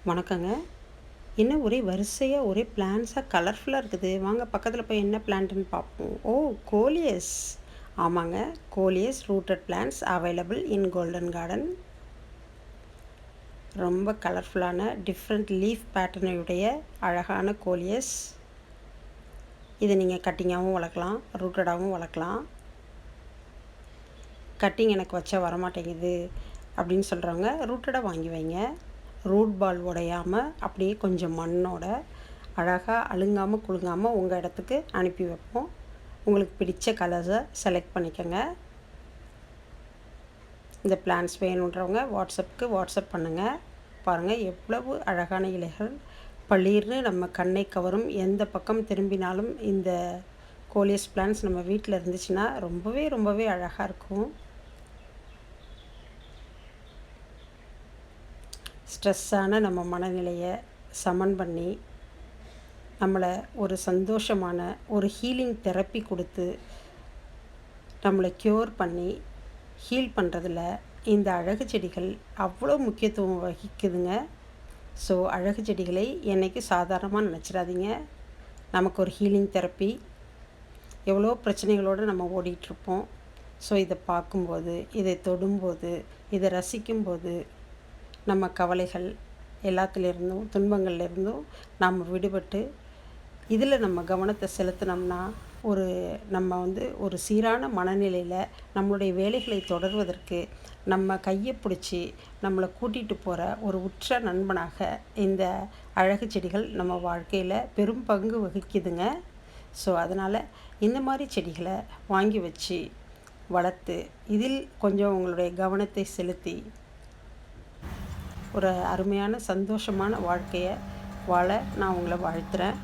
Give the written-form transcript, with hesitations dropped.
வணக்கங்க. என்ன ஒரே வரிசையாக ஒரே பிளான்ட்ஸாக கலர்ஃபுல்லாக இருக்குது. வாங்க பக்கத்தில் போய் என்ன பிளான்ட்டுன்னு பார்ப்போம். ஓ, கோலியஸ். ஆமாங்க, coleus rooted plants available in golden garden. ரொம்ப கலர்ஃபுல்லான டிஃப்ரெண்ட் லீஃப் பேட்டர்னுடைய அழகான கோலியஸ். இதை நீங்கள் கட்டிங்காகவும் வளர்க்கலாம், ரூட்டடாகவும் வளர்க்கலாம். கட்டிங் எனக்கு வச்சா வரமாட்டேங்குது அப்படின்னு சொல்கிறவங்க ரூட்டடாக வாங்கி வைங்க. ரூட் பால் உடையாமல் அப்படியே கொஞ்சம் மண்ணோட அழகாக அழுங்காமல் குலுங்காமல் உங்கள் இடத்துக்கு அனுப்பி வைப்போம். உங்களுக்கு பிடித்த கலர்ஸை செலக்ட் பண்ணிக்கோங்க. இந்த பிளான்ஸ் வேணுன்றவங்க வாட்ஸ்அப் பண்ணுங்கள். பாருங்கள் எவ்வளவு அழகான இலைகள் பளிர்னு நம்ம கண்ணை கவரும். எந்த பக்கம் திரும்பினாலும் இந்த கோலியஸ் பிளான்ஸ் நம்ம வீட்டில் இருந்துச்சுன்னா ரொம்பவே அழகாக இருக்கும். ஸ்ட்ரெஸ்ஸான நம்ம மனநிலையை சமன் பண்ணி நம்மளை ஒரு சந்தோஷமான ஒரு ஹீலிங் தெரப்பி கொடுத்து நம்மளை க்யூர் பண்ணி ஹீல் பண்ணுறதுல இந்த அழகு செடிகள் அவ்வளோ முக்கியத்துவம் வகிக்குதுங்க. ஸோ அழகு செடிகளை என்றைக்கு சாதாரணமாக நினச்சிடாதீங்க. நமக்கு ஒரு ஹீலிங் தெரப்பி. எவ்வளோ பிரச்சனைகளோடு நம்ம ஓடிட்டுருப்போம். ஸோ இதை பார்க்கும்போது, இதை தொடும்போது, இதை ரசிக்கும்போது நம்ம கவலைகள் எல்லாத்துலேருந்தும் துன்பங்கள்லேருந்தும் நாம் விடுபட்டு இதில் நம்ம கவனத்தை செலுத்தினோம்னா நம்ம ஒரு சீரான மனநிலையில் நம்மளுடைய வேலைகளை தொடர்வதற்கு நம்ம கையை பிடிச்சி நம்மளை கூட்டிகிட்டு போகிற ஒரு உற்ற நண்பனாக இந்த அழகு செடிகள் நம்ம வாழ்க்கையில் பெரும் பங்கு வகிக்குதுங்க. ஸோ அதனால் இந்த மாதிரி செடிகளை வாங்கி வச்சு வளர்த்து இதில் கொஞ்சம் உங்களுடைய கவனத்தை செலுத்தி ஒரு அருமையான சந்தோஷமான வாழ்க்கையை வாழ நான் உங்களை வாழ்த்துறேன்.